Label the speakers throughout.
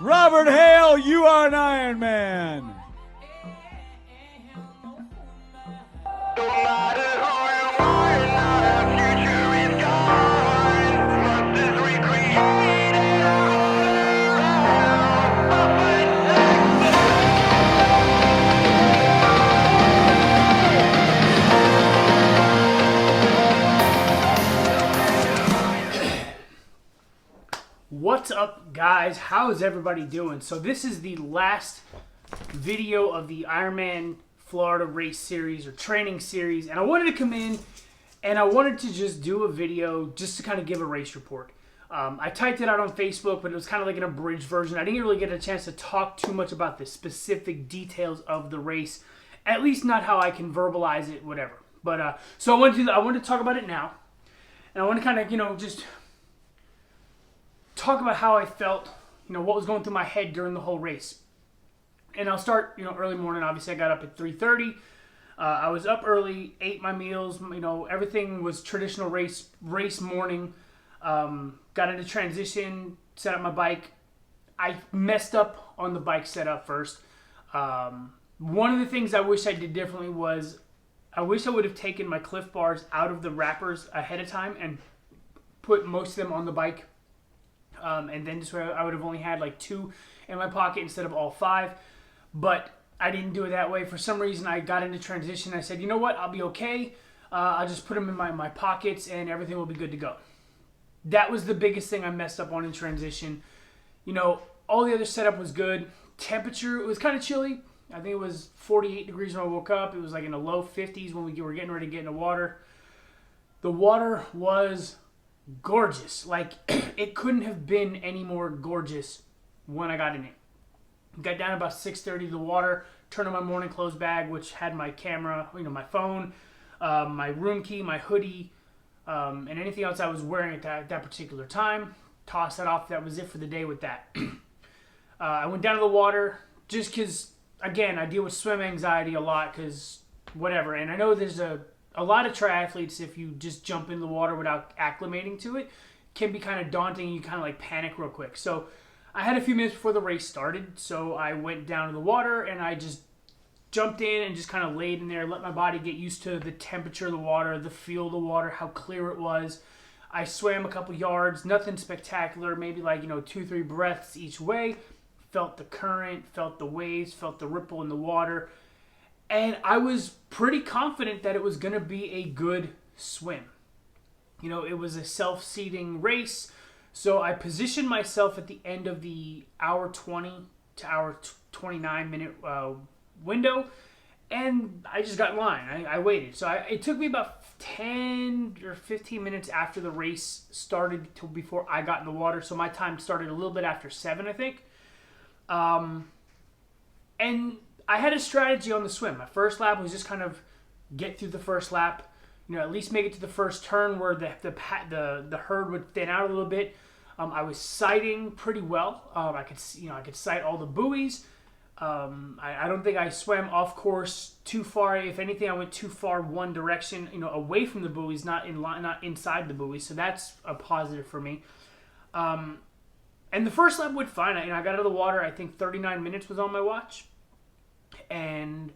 Speaker 1: Robert Hale, you are an Ironman.
Speaker 2: No matter who you are, our future is gone. Rust is recreated all around. Perfect
Speaker 3: What's up, guys? How is everybody doing? So this is the last video of the Ironman Florida race series or training series, and I wanted to come in and I wanted to just do a video just to kind of give a race report. I typed it out on Facebook, but it was kind of like an abridged version. I didn't really get a chance to talk too much about the specific details of the race, at least not how I can verbalize it, whatever. But so I wanted to talk about it now, and I want to kind of just talk about how I felt, what was going through my head during the whole race. And I'll start, early morning. Obviously, I got up at 3:30. I was up early, ate my meals. Everything was traditional race morning. Got into transition, set up my bike. I messed up on the bike setup first. One of the things I wish I did differently was I wish I would have taken my Cliff Bars out of the wrappers ahead of time and put most of them on the bike. And then just where I would have only had like 2 in my pocket instead of all 5. But I didn't do it that way. For some reason, I got into transition. I said, you know what? I'll be okay. I'll just put them in my pockets and everything will be good to go. That was the biggest thing I messed up on in transition. All the other setup was good. Temperature, it was kind of chilly. I think it was 48 degrees when I woke up. It was like in the low 50s when we were getting ready to get in the water. The water was gorgeous. Like, it couldn't have been any more gorgeous when I got in it. Got down about 6:30 to the water, turned on my morning clothes bag, which had my camera, my phone, my room key, my hoodie, and anything else I was wearing at that particular time. Tossed that off. That was it for the day with that. I went down to the water just because, again, I deal with swim anxiety a lot because whatever. And I know there's a lot of triathletes, if you just jump in the water without acclimating to it, can be kind of daunting. You kind of like panic real quick. So I had a few minutes before the race started, so I went down to the water and I just jumped in and just kind of laid in there, let my body get used to the temperature of the water, the feel of the water, how clear it was. I swam a couple yards, nothing spectacular, maybe like 2-3 breaths each way. Felt the current, felt the waves, felt the ripple in the water. And I was pretty confident that it was going to be a good swim. It was a self-seeding race. So I positioned myself at the end of the hour 20 to hour 29 minute window. And I just got in line. I waited. So it took me about 10 or 15 minutes after the race started before I got in the water. So my time started a little bit after 7, I think. And I had a strategy on the swim. My first lap was just kind of get through the first lap, at least make it to the first turn where the herd would thin out a little bit. I was sighting pretty well. I could sight all the buoys. I don't think I swam off course too far. If anything, I went too far one direction, away from the buoys, not inside the buoys. So that's a positive for me. And the first lap went fine. I got out of the water. I think 39 minutes was on my watch. And,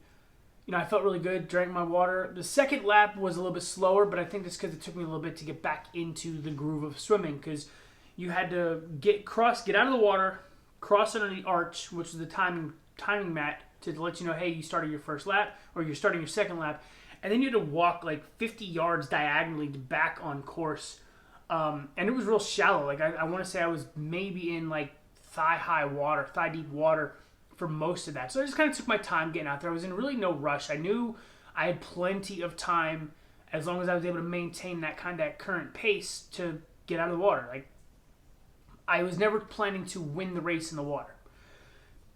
Speaker 3: I felt really good, drank my water. The second lap was a little bit slower, but I think that's because it took me a little bit to get back into the groove of swimming, because you had to get out of the water, cross under the arch, which is the timing mat, to let you know, hey, you started your first lap, or you're starting your second lap, and then you had to walk like 50 yards diagonally back on course, and it was real shallow. Like, I want to say I was maybe in like thigh deep water for most of that. So I just kind of took my time getting out there. I was in really no rush. I knew I had plenty of time as long as I was able to maintain that current pace to get out of the water. Like, I was never planning to win the race in the water.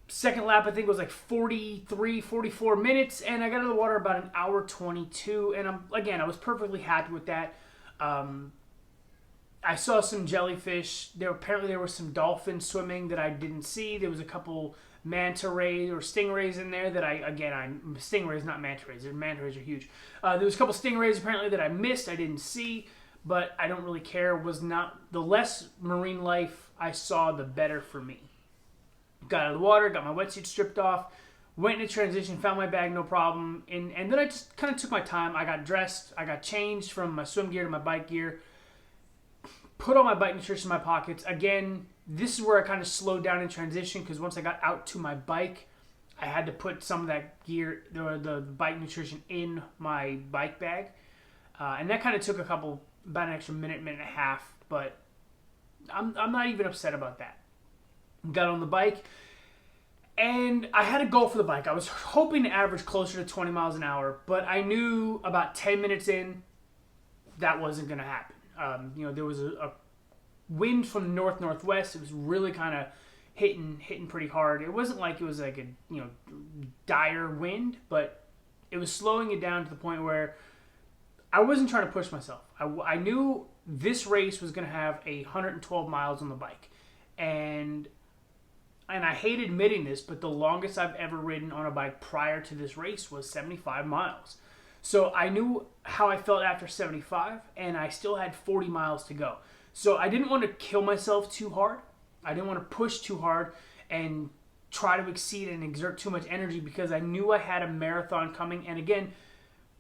Speaker 3: Second lap, I think, was like 43, 44 minutes, and I got out of the water about an hour 22, and I was perfectly happy with that. I saw some jellyfish. Apparently there were some dolphins swimming that I didn't see. There was a couple manta rays or stingrays in there that stingrays, not manta rays. Manta rays are huge. There was a couple stingrays apparently that I missed. I didn't see. but I don't really care. Was not the less marine life I saw, the better for me. Got out of the water, got my wetsuit stripped off, went into transition, found my bag, no problem. And then I just kind of took my time. I got dressed, I got changed from my swim gear to my bike gear, put all my bike nutrition in my pockets. Again, this is where I kind of slowed down in transition because once I got out to my bike, I had to put some of that gear, the bike nutrition in my bike bag. And that kind of took about an extra minute and a half, but I'm not even upset about that. Got on the bike, and I had a goal for the bike. I was hoping to average closer to 20 miles an hour, but I knew about 10 minutes in, that wasn't going to happen. There was a wind from the north-northwest. It was really kind of hitting pretty hard. It wasn't like it was like a dire wind, but it was slowing it down to the point where I wasn't trying to push myself. I knew this race was going to have 112 miles on the bike, and I hate admitting this, but the longest I've ever ridden on a bike prior to this race was 75 miles. So I knew how I felt after 75, and I still had 40 miles to go. So I didn't want to kill myself too hard. I didn't want to push too hard and try to exceed and exert too much energy because I knew I had a marathon coming. And again,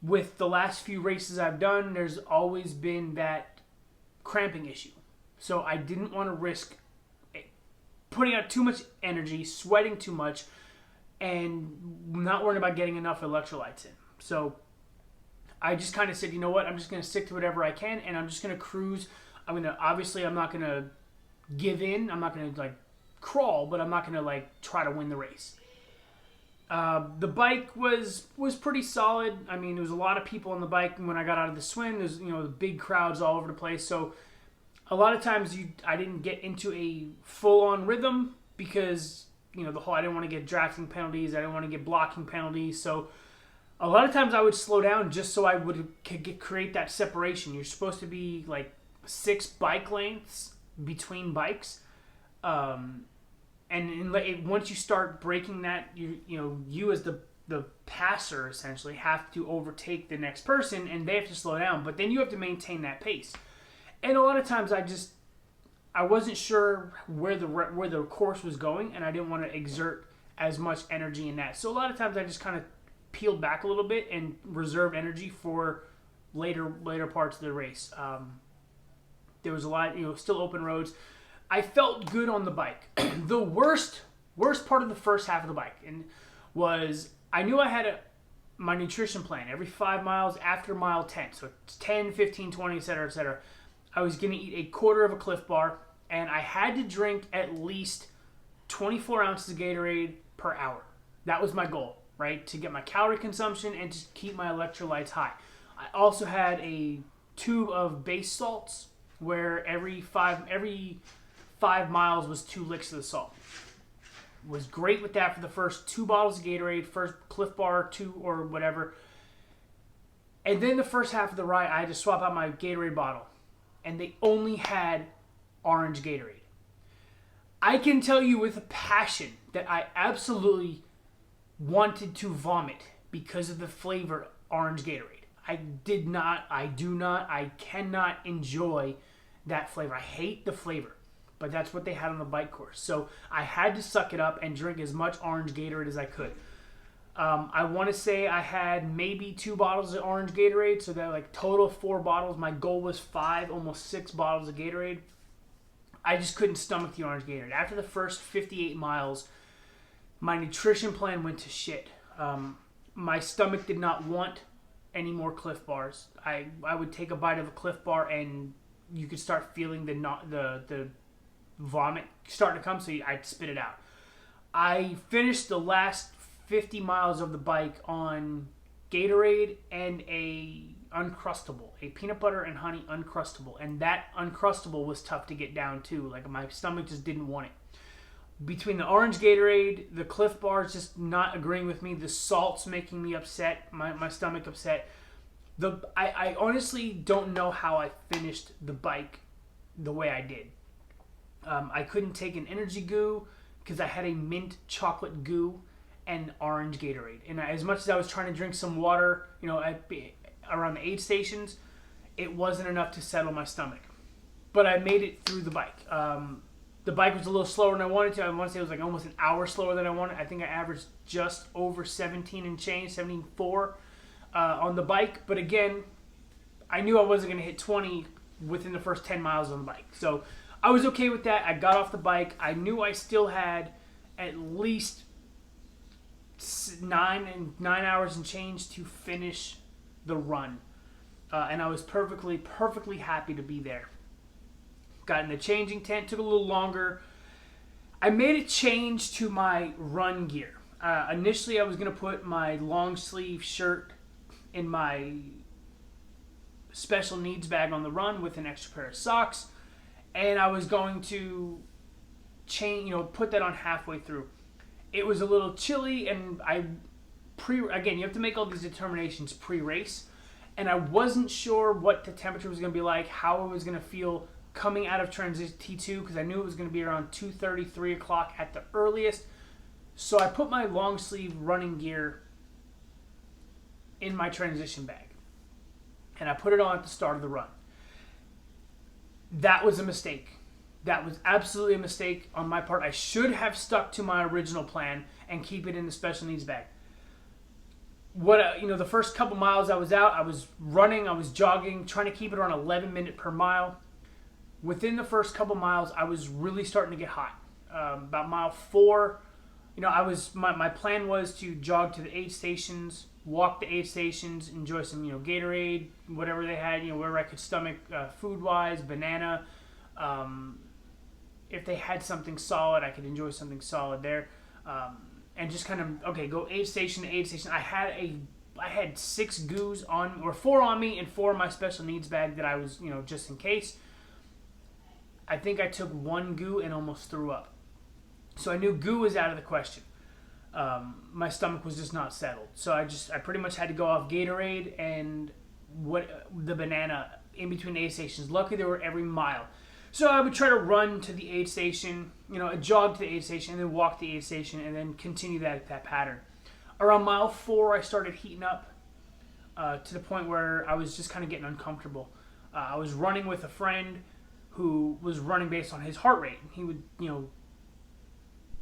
Speaker 3: with the last few races I've done, there's always been that cramping issue. So I didn't want to risk putting out too much energy, sweating too much, and not worrying about getting enough electrolytes in. So I just kind of said, you know what, I'm just going to stick to whatever I can, and I'm just going to cruise. I'm not going to give in. I'm not going to crawl, but I'm not going to try to win the race. The bike was pretty solid. I mean, there was a lot of people on the bike when I got out of the swim. There's big crowds all over the place. So a lot of times I didn't get into a full-on rhythm because I didn't want to get drafting penalties. I didn't want to get blocking penalties. So a lot of times I would slow down just so I would create that separation. You're supposed to be 6 bike lengths between bikes. And once you start breaking that, you as the passer essentially have to overtake the next person, and they have to slow down. But then you have to maintain that pace. And a lot of times I wasn't sure where the course was going, and I didn't want to exert as much energy in that. So a lot of times I just kind of peeled back a little bit and reserved energy for later parts of the race. There was a lot, still open roads. I felt good on the bike. The worst part of the first half of the bike was I knew I had my nutrition plan every 5 miles after mile 10. So 10, 15, 20, etc. I was going to eat a quarter of a Cliff Bar, and I had to drink at least 24 ounces of Gatorade per hour. That was my goal, right? To get my calorie consumption and to keep my electrolytes high. I also had a tube of base salts where every 5 miles was 2 licks of the salt. Was great with that for the first 2 bottles of Gatorade, first Cliff Bar, 2 or whatever. And then the first half of the ride, I had to swap out my Gatorade bottle. And they only had orange Gatorade. I can tell you with a passion that I absolutely wanted to vomit because of the flavor orange Gatorade. I cannot enjoy that flavor. I hate the flavor, but that's what they had on the bike course. So I had to suck it up and drink as much orange Gatorade as I could. I want to say I had maybe 2 bottles of orange Gatorade, so that total of 4 bottles. My goal was 5, almost 6 bottles of Gatorade. I just couldn't stomach the orange Gatorade. After the first 58 miles, my nutrition plan went to shit. My stomach did not want any more Cliff Bars. I would take a bite of a Cliff Bar and you could start feeling the vomit starting to come, so I'd spit it out. I finished the last 50 miles of the bike on Gatorade and a peanut butter and honey Uncrustable, and that Uncrustable was tough to get down too. My stomach just didn't want it. Between the orange Gatorade, the Cliff Bars just not agreeing with me, the salt's making me upset, my stomach upset. I honestly don't know how I finished the bike the way I did. I couldn't take an energy goo because I had a mint chocolate goo and orange Gatorade. And as much as I was trying to drink some water, around the aid stations, it wasn't enough to settle my stomach. But I made it through the bike. The bike was a little slower than I wanted to. I want to say it was like almost an hour slower than I wanted. I think I averaged just over 17 and change, 17.4 on the bike. But again, I knew I wasn't going to hit 20 within the first 10 miles on the bike. So I was okay with that. I got off the bike. I knew I still had at least 9 hours and change to finish the run. And I was perfectly happy to be there. Got in the changing tent, took a little longer. I made a change to my run gear. Initially, I was going to put my long sleeve shirt in my special needs bag on the run with an extra pair of socks. And I was going to put that on halfway through. It was a little chilly, and again, you have to make all these determinations pre-race. And I wasn't sure what the temperature was going to be like, how I was going to feel coming out of transition T2, because I knew it was going to be around 2:30, 3 o'clock at the earliest. So I put my long sleeve running gear in my transition bag, and I put it on at the start of the run. That was a mistake. That was absolutely a mistake on my part. I should have stuck to my original plan and keep it in the special needs bag. The first couple miles I was out, I was running, I was jogging, trying to keep it around 11 minutes per mile. Within the first couple miles, I was really starting to get hot. About mile 4, my plan was to jog to the aid stations, walk the aid stations, enjoy some, Gatorade, whatever they had, wherever I could stomach food-wise, banana. If they had something solid, I could enjoy something solid there. And just kind of, go aid station to aid station. I had 6 goos on, or 4 on me and 4 in my special needs bag that I was, just in case. I think I took 1 goo and almost threw up. So I knew goo was out of the question. My stomach was just not settled. So I pretty much had to go off Gatorade and the banana in between aid stations. Luckily, they were every mile. So I would try to run to the aid station, jog to the aid station, and then walk the aid station, and then continue that pattern. Around mile 4, I started heating up to the point where I was just kind of getting uncomfortable. I was running with a friend who was running based on his heart rate. He would,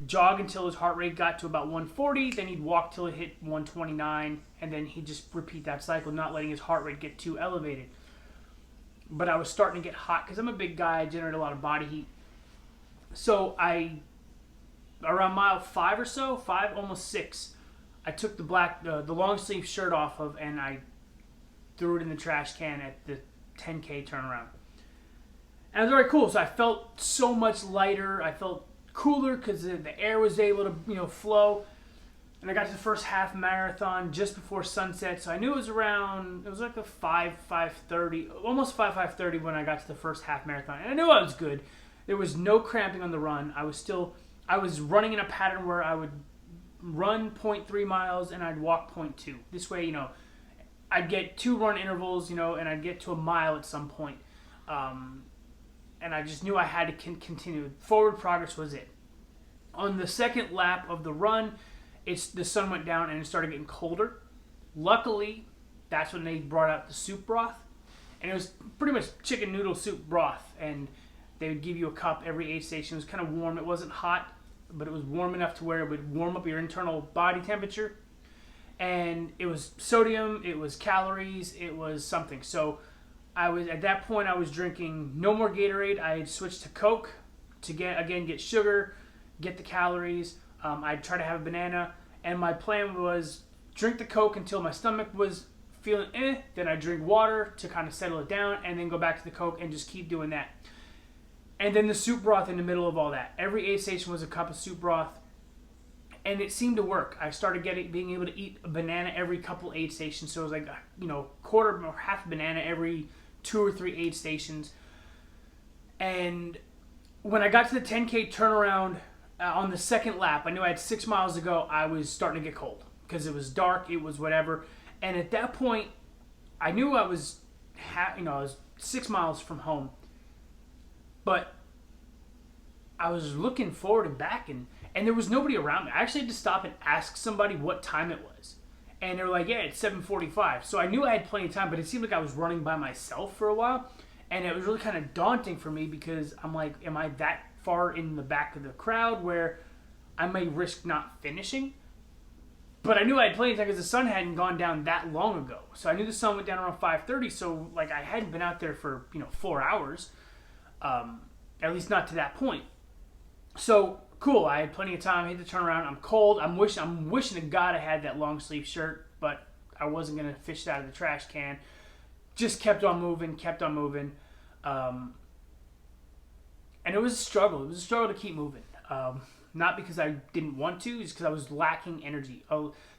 Speaker 3: jog until his heart rate got to about 140, then he'd walk till it hit 129, and then he'd just repeat that cycle, not letting his heart rate get too elevated. But I was starting to get hot because I'm a big guy. I generate a lot of body heat. So around mile 5 or so, 5, almost 6, I took the long sleeve shirt off of, and I threw it in the trash can at the 10K turnaround. And it was very cool. So I felt so much lighter. I felt cooler because the air was able to flow. And I got to the first half marathon just before sunset. So I knew it was like a 5:30, almost 5:30 when I got to the first half marathon. And I knew I was good. There was no cramping on the run. I was running in a pattern where I would run 0.3 miles and I'd walk 0.2. This way, I'd get 2 run intervals, and I'd get to a mile at some point. And I just knew I had to continue. Forward progress was it. On the second lap of the run, the sun went down and it started getting colder. Luckily, that's when they brought out the soup broth. And it was pretty much chicken noodle soup broth. And they would give you a cup every aid station. It was kind of warm. It wasn't hot, but it was warm enough to where it would warm up your internal body temperature. And it was sodium, it was calories, it was something. So at that point, I was drinking no more Gatorade. I had switched to Coke to get sugar, get the calories. I'd try to have a banana, and my plan was drink the Coke until my stomach was feeling then I'd drink water to kind of settle it down, and then go back to the Coke and just keep doing that. And then the soup broth in the middle of all that. Every aid station was a cup of soup broth, and it seemed to work. I started being able to eat a banana every couple aid stations, so it was like quarter or half a banana every 2 or 3 aid stations. And when I got to the 10K turnaround, on the second lap, I knew I had 6 miles to go. I was starting to get cold because it was dark. It was whatever. And at that point, I knew I was, I was 6 miles from home. But I was looking forward and back, and there was nobody around me. I actually had to stop and ask somebody what time it was. And they were like, yeah, it's 7:45. So I knew I had plenty of time, but it seemed like I was running by myself for a while. And it was really kind of daunting for me because I'm like, am I that far in the back of the crowd where I may risk not finishing. But I knew I had plenty of time because the sun hadn't gone down that long ago. So I knew the sun went down around 5:30. So like I hadn't been out there for 4 hours, at least not to that point. So cool. I had plenty of time. I hit the turnaround. I'm cold. I'm wishing to God I had that long sleeve shirt, but I wasn't gonna fish it out of the trash can. Just kept on moving. And it was a struggle. It was a struggle to keep moving. Not because I didn't want to, just because I was lacking energy.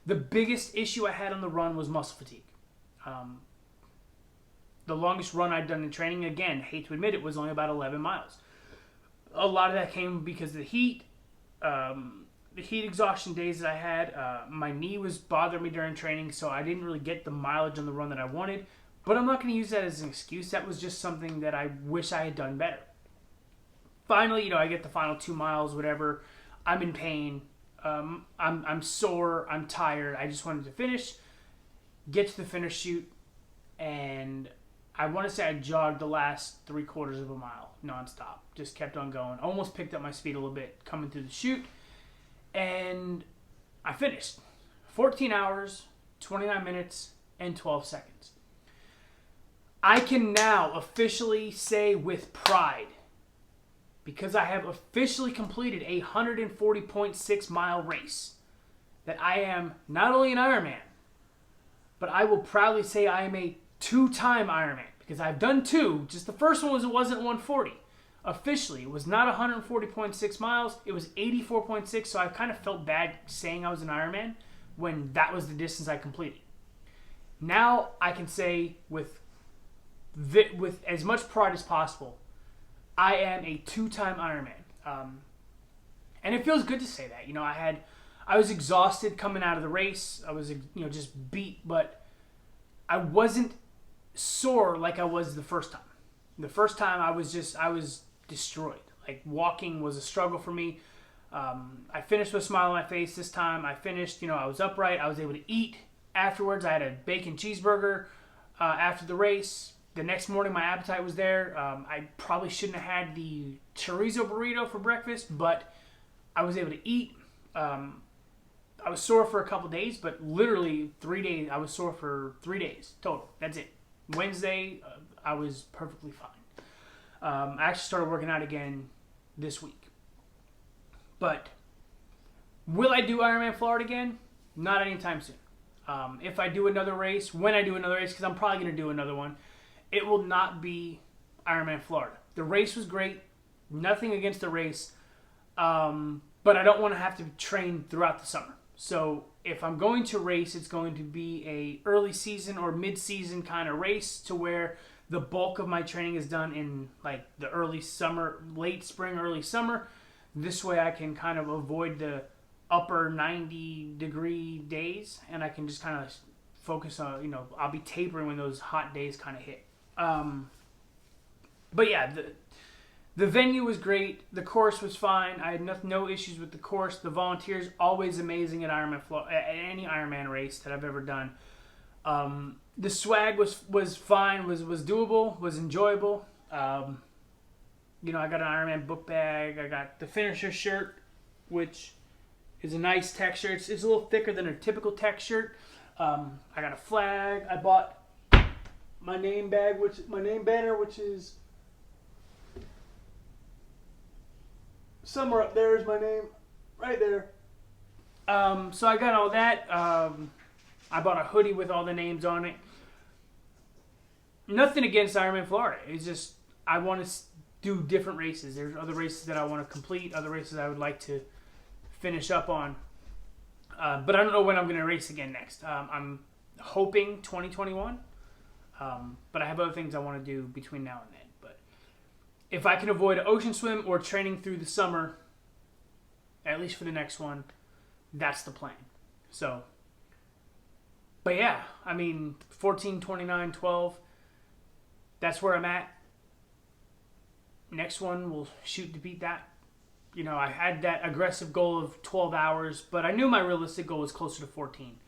Speaker 3: The biggest issue I had on the run was muscle fatigue. The longest run I'd done in training, again, hate to admit it, was only about 11 miles. A lot of that came because of the heat exhaustion days that I had. My knee was bothering me during training, so I didn't really get the mileage on the run that I wanted. But I'm not going to use that as an excuse. That was just something that I wish I had done better. Finally, I get the final 2 miles, whatever. I'm in pain. I'm sore. I'm tired. I just wanted to finish, get to the finish chute, and I want to say I jogged the last 3/4 of a mile nonstop. Just kept on going. Almost picked up my speed a little bit coming through the chute, and I finished. 14 hours, 29 minutes, and 12 seconds. I can now officially say with pride, because I have officially completed a 140.6 mile race, that I am not only an Ironman, but I will proudly say I am a 2-time Ironman, because I've done 2. Just the first one wasn't 140. Officially, it was not 140.6 miles. It was 84.6, so I kind of felt bad saying I was an Ironman when that was the distance I completed. Now I can say with as much pride as possible, I am a 2-time Ironman. And it feels good to say that. I was exhausted coming out of the race. I was, just beat, but I wasn't sore like I was the first time. The first time I was destroyed. Like walking was a struggle for me. I finished with a smile on my face this time. I finished, I was upright. I was able to eat afterwards. I had a bacon cheeseburger after the race. The next morning, my appetite was there. I probably shouldn't have had the chorizo burrito for breakfast, but I was able to eat. I was sore for a couple days, but literally 3 days. I was sore for 3 days total. That's it. Wednesday, I was perfectly fine. I actually started working out again this week. But will I do Ironman Florida again? Not anytime soon. If I do another race, when I do another race, because I'm probably going to do another one, it will not be Ironman Florida. The race was great. Nothing against the race. But I don't want to have to train throughout the summer. So if I'm going to race, it's going to be a early season or mid-season kind of race to where the bulk of my training is done in like the early summer, late spring, early summer. This way I can kind of avoid the upper 90-degree days, and I can just kind of focus on, I'll be tapering when those hot days kind of hit. But yeah, the venue was great. The course was fine. I had no issues with the course. The volunteers, always amazing at any Ironman race that I've ever done. The swag was fine, was doable, was enjoyable. I got an Ironman book bag. I got the finisher shirt, which is a nice tech shirt. It's a little thicker than a typical tech shirt. I got a flag. I bought my name banner, which is somewhere up there is my name, right there. So I got all that. I bought a hoodie with all the names on it. Nothing against Ironman Florida. It's just I want to do different races. There's other races that I want to complete, other races I would like to finish up on. But I don't know when I'm going to race again next. I'm hoping 2021. But I have other things I want to do between now and then. But if I can avoid an ocean swim or training through the summer, at least for the next one, that's the plan. So, but yeah, 14, 29, 12, that's where I'm at. Next one, we'll shoot to beat that. I had that aggressive goal of 12 hours, but I knew my realistic goal was closer to 14.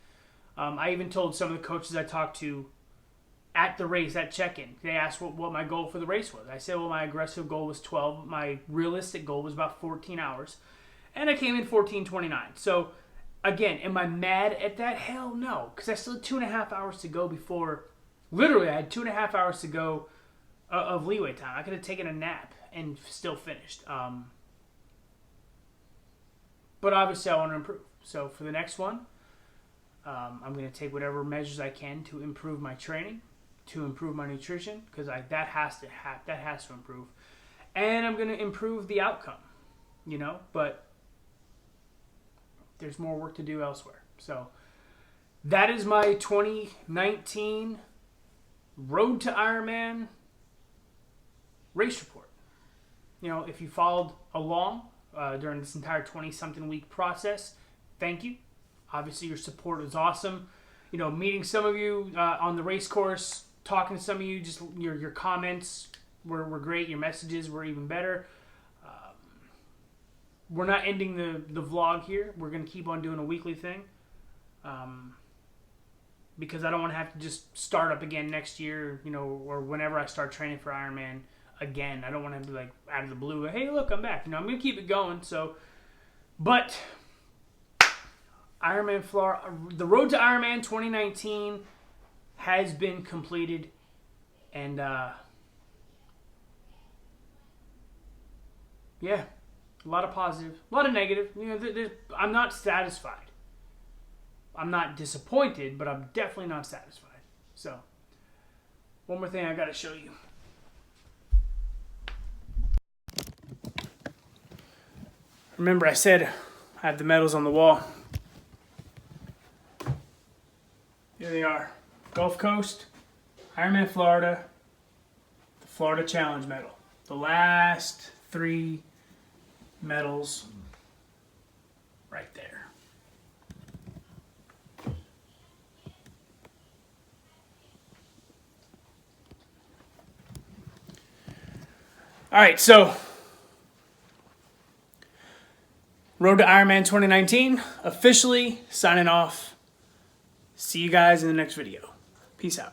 Speaker 3: I even told some of the coaches I talked to at the race, at check-in, they asked what my goal for the race was. I said, well, my aggressive goal was 12. My realistic goal was about 14 hours. And I came in 14:29. So, again, am I mad at that? Hell no. Because I still had 2.5 hours to go before... Literally, I had 2.5 hours to go of leeway time. I could have taken a nap and still finished. But obviously, I want to improve. So, for the next one, I'm going to take whatever measures I can to improve my training, to improve my nutrition, because that has to improve, and I'm going to improve the outcome, you know. But there's more work to do elsewhere. So that is my 2019 Road to Ironman race report. You know, if you followed along during this entire 20-something week process, thank you. Obviously, your support was awesome. You know, meeting some of you on the race course, talking to some of you, just your comments were great. Your messages were even better. We're not ending the vlog here. We're going to keep on doing a weekly thing. Because I don't want to have to just start up again next year, you know, or whenever I start training for Ironman again. I don't want to be like out of the blue, hey, look, I'm back. You know, I'm going to keep it going. So, but... Ironman Florida, the Road to Ironman 2019 has been completed, and yeah, a lot of positive, a lot of negative. You know, I'm not satisfied. I'm not disappointed, but I'm definitely not satisfied. So, one more thing I got to show you. Remember, I said I have the medals on the wall. Here they are. Gulf Coast, Ironman Florida, the Florida Challenge medal. The last 3 medals right there. All right, so Road to Ironman 2019, officially signing off. See you guys in the next video. Peace out.